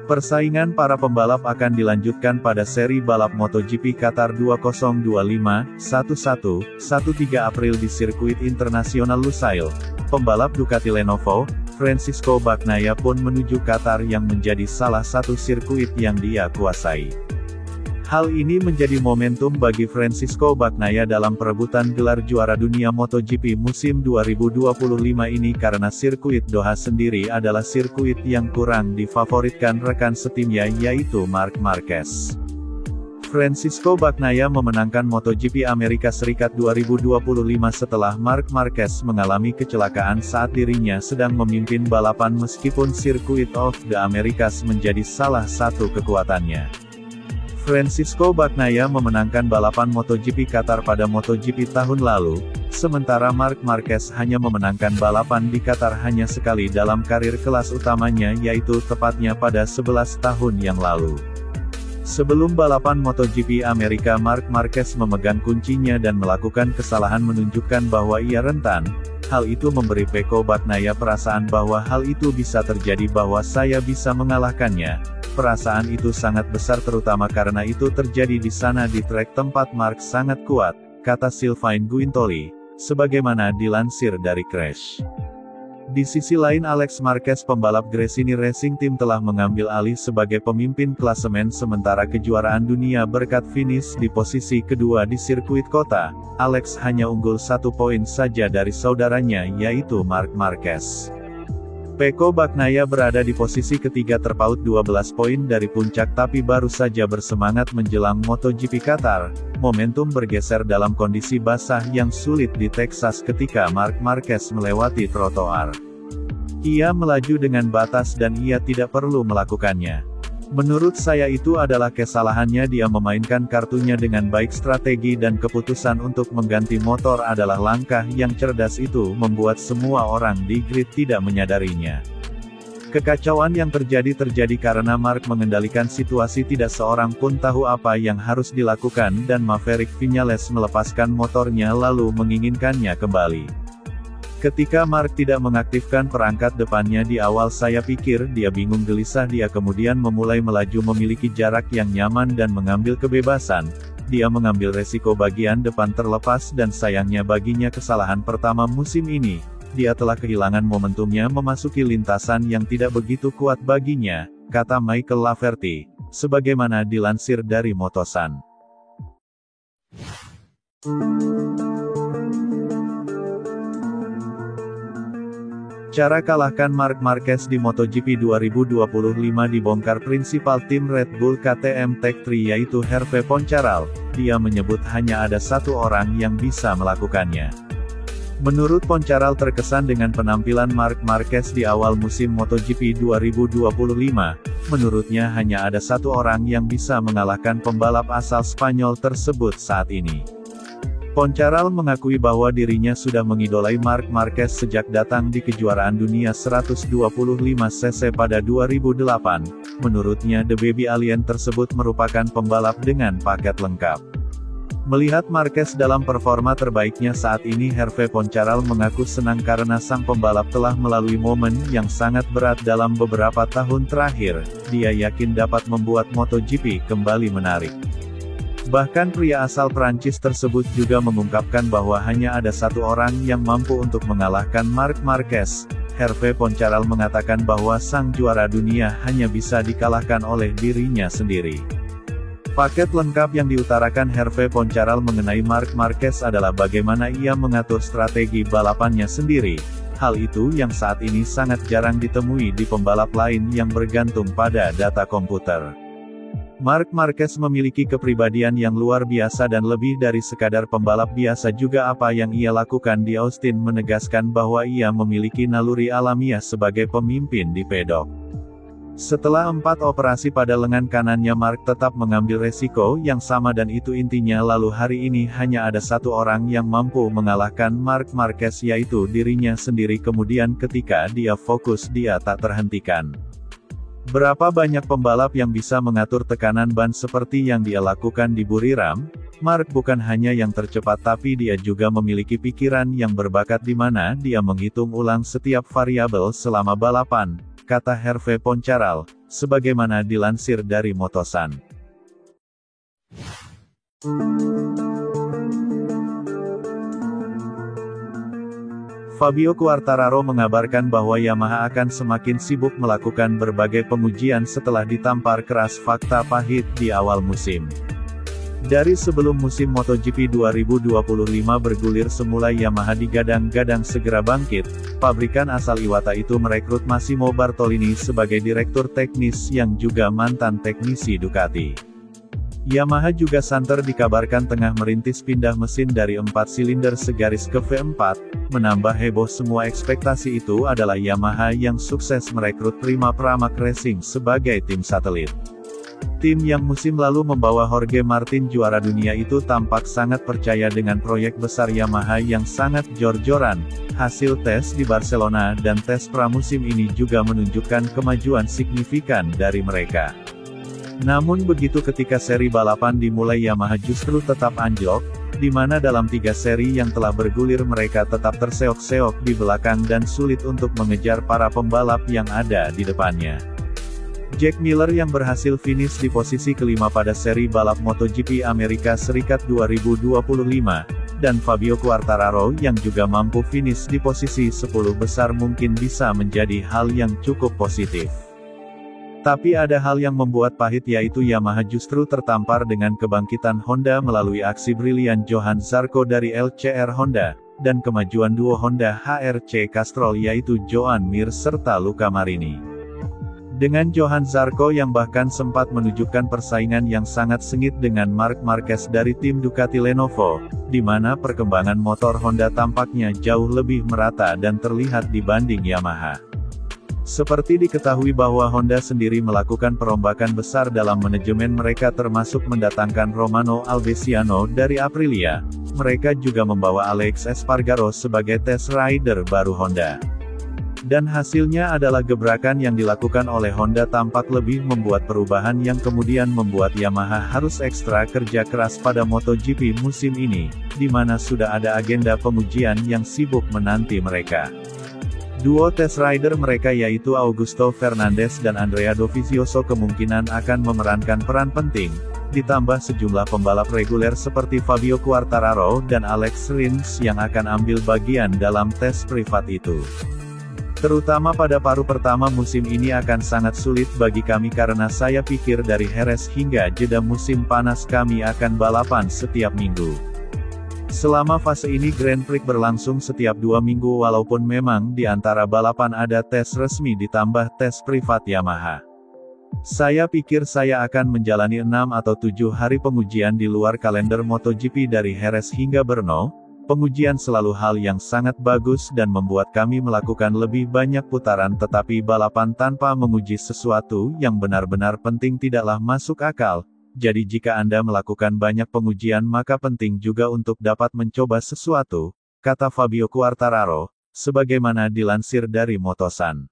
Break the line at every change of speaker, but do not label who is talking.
Persaingan para pembalap akan dilanjutkan pada seri balap MotoGP Qatar 2025, 11-13 April di sirkuit internasional Lusail. Pembalap Ducati Lenovo, Francisco Bagnaia pun menuju Qatar yang menjadi salah satu sirkuit yang dia kuasai. Hal ini menjadi momentum bagi Francisco Bagnaia dalam perebutan gelar juara dunia MotoGP musim 2025 ini karena sirkuit Doha sendiri adalah sirkuit yang kurang difavoritkan rekan setimnya yaitu Marc Marquez. Francisco Bagnaia memenangkan MotoGP Amerika Serikat 2025 setelah Marc Marquez mengalami kecelakaan saat dirinya sedang memimpin balapan meskipun sirkuit of the Americas menjadi salah satu kekuatannya. Francisco Bagnaia memenangkan balapan MotoGP Qatar pada MotoGP tahun lalu, sementara Marc Marquez hanya memenangkan balapan di Qatar hanya sekali dalam karir kelas utamanya yaitu tepatnya pada 11 tahun yang lalu. Sebelum balapan MotoGP Amerika Marc Marquez memegang kuncinya dan melakukan kesalahan menunjukkan bahwa ia rentan. Hal itu memberi Pecco Bagnaia perasaan bahwa hal itu bisa terjadi bahwa saya bisa mengalahkannya. Perasaan itu sangat besar terutama karena itu terjadi di sana di trek tempat Marc sangat kuat, kata Sylvain Guintoli, sebagaimana dilansir dari Crash. Di sisi lain Alex Marquez pembalap Gresini Racing Team telah mengambil alih sebagai pemimpin klasemen sementara kejuaraan dunia berkat finish di posisi kedua di sirkuit kota. Alex hanya unggul 1 poin saja dari saudaranya yaitu Marc Marquez. Pecco Bagnaia berada di posisi ketiga terpaut 12 poin dari puncak tapi baru saja bersemangat menjelang MotoGP Qatar. Momentum bergeser dalam kondisi basah yang sulit di Texas ketika Marc Marquez melewati trotoar. Ia melaju dengan batas dan ia tidak perlu melakukannya. Menurut saya itu adalah kesalahannya dia memainkan kartunya dengan baik strategi dan keputusan untuk mengganti motor adalah langkah yang cerdas itu membuat semua orang di grid tidak menyadarinya. Kekacauan yang terjadi karena Marc mengendalikan situasi tidak seorang pun tahu apa yang harus dilakukan dan Maverick Viñales melepaskan motornya lalu menginginkannya kembali. Ketika Marc tidak mengaktifkan perangkat depannya di awal saya pikir dia bingung gelisah dia kemudian memulai melaju memiliki jarak yang nyaman dan mengambil kebebasan. Dia mengambil resiko bagian depan terlepas dan sayangnya baginya kesalahan pertama musim ini. Dia telah kehilangan momentumnya memasuki lintasan yang tidak begitu kuat baginya, kata Michael Laverty, sebagaimana dilansir dari Motosan. Cara kalahkan Marc Marquez di MotoGP 2025 dibongkar prinsipal tim Red Bull KTM Tech3 yaitu Hervé Poncharal. Dia menyebut hanya ada satu orang yang bisa melakukannya. Menurut Poncharal terkesan dengan penampilan Marc Marquez di awal musim MotoGP 2025, menurutnya hanya ada satu orang yang bisa mengalahkan pembalap asal Spanyol tersebut saat ini. Poncharal mengakui bahwa dirinya sudah mengidolai Marc Marquez sejak datang di kejuaraan dunia 125cc pada 2008. Menurutnya The Baby Alien tersebut merupakan pembalap dengan paket lengkap. Melihat Marquez dalam performa terbaiknya saat ini Hervé Poncharal mengaku senang karena sang pembalap telah melalui momen yang sangat berat dalam beberapa tahun terakhir. Dia yakin dapat membuat MotoGP kembali menarik. Bahkan pria asal Prancis tersebut juga mengungkapkan bahwa hanya ada satu orang yang mampu untuk mengalahkan Marc Marquez. Hervé Poncharal mengatakan bahwa sang juara dunia hanya bisa dikalahkan oleh dirinya sendiri. Paket lengkap yang diutarakan Hervé Poncharal mengenai Marc Marquez adalah bagaimana ia mengatur strategi balapannya sendiri. Hal itu yang saat ini sangat jarang ditemui di pembalap lain yang bergantung pada data komputer. Marc Marquez memiliki kepribadian yang luar biasa dan lebih dari sekadar pembalap biasa juga apa yang ia lakukan di Austin menegaskan bahwa ia memiliki naluri alamiah sebagai pemimpin di pedok. Setelah 4 operasi pada lengan kanannya Marc tetap mengambil resiko yang sama dan itu intinya lalu hari ini hanya ada satu orang yang mampu mengalahkan Marc Marquez yaitu dirinya sendiri kemudian ketika dia fokus dia tak terhentikan. Berapa banyak pembalap yang bisa mengatur tekanan ban seperti yang dia lakukan di Buriram? Mark bukan hanya yang tercepat tapi dia juga memiliki pikiran yang berbakat di mana dia menghitung ulang setiap variabel selama balapan, kata Hervé Poncharal, sebagaimana dilansir dari Motosan. Fabio Quartararo mengabarkan bahwa Yamaha akan semakin sibuk melakukan berbagai pengujian setelah ditampar keras fakta pahit di awal musim. Dari sebelum musim MotoGP 2025 bergulir semula Yamaha digadang-gadang segera bangkit, pabrikan asal Iwata itu merekrut Massimo Bartolini sebagai direktur teknis yang juga mantan teknisi Ducati. Yamaha juga santer dikabarkan tengah merintis pindah mesin dari 4 silinder segaris ke V4, menambah heboh semua ekspektasi itu adalah Yamaha yang sukses merekrut Prima Pramac Racing sebagai tim satelit. Tim yang musim lalu membawa Jorge Martin juara dunia itu tampak sangat percaya dengan proyek besar Yamaha yang sangat jor-joran. Hasil tes di Barcelona dan tes pramusim ini juga menunjukkan kemajuan signifikan dari mereka. Namun begitu ketika seri balapan dimulai Yamaha justru tetap anjlok, di mana dalam 3 seri yang telah bergulir mereka tetap terseok-seok di belakang dan sulit untuk mengejar para pembalap yang ada di depannya. Jack Miller yang berhasil finish di posisi kelima pada seri balap MotoGP Amerika Serikat 2025, dan Fabio Quartararo yang juga mampu finish di posisi 10 besar mungkin bisa menjadi hal yang cukup positif. Tapi ada hal yang membuat pahit yaitu Yamaha justru tertampar dengan kebangkitan Honda melalui aksi brilian Johann Zarco dari LCR Honda, dan kemajuan duo Honda HRC Castrol yaitu Joan Mir serta Luca Marini. Dengan Johann Zarco yang bahkan sempat menunjukkan persaingan yang sangat sengit dengan Marc Marquez dari tim Ducati Lenovo, di mana perkembangan motor Honda tampaknya jauh lebih merata dan terlihat dibanding Yamaha. Seperti diketahui bahwa Honda sendiri melakukan perombakan besar dalam manajemen mereka termasuk mendatangkan Romano Albesiano dari Aprilia, mereka juga membawa Alex Espargaro sebagai test rider baru Honda. Dan hasilnya adalah gebrakan yang dilakukan oleh Honda tampak lebih membuat perubahan yang kemudian membuat Yamaha harus ekstra kerja keras pada MotoGP musim ini, di mana sudah ada agenda pengujian yang sibuk menanti mereka. Duo test rider mereka yaitu Augusto Fernandez dan Andrea Dovizioso kemungkinan akan memerankan peran penting, ditambah sejumlah pembalap reguler seperti Fabio Quartararo dan Alex Rins yang akan ambil bagian dalam tes privat itu. Terutama pada paruh pertama musim ini akan sangat sulit bagi kami karena saya pikir dari Jerez hingga jeda musim panas kami akan balapan setiap minggu. Selama fase ini Grand Prix berlangsung setiap 2 minggu walaupun memang di antara balapan ada tes resmi ditambah tes privat Yamaha. Saya pikir saya akan menjalani 6 atau 7 hari pengujian di luar kalender MotoGP dari Jerez hingga Brno. Pengujian selalu hal yang sangat bagus dan membuat kami melakukan lebih banyak putaran tetapi balapan tanpa menguji sesuatu yang benar-benar penting tidaklah masuk akal, jadi jika Anda melakukan banyak pengujian maka penting juga untuk dapat mencoba sesuatu, kata Fabio Quartararo, sebagaimana dilansir dari Motosan.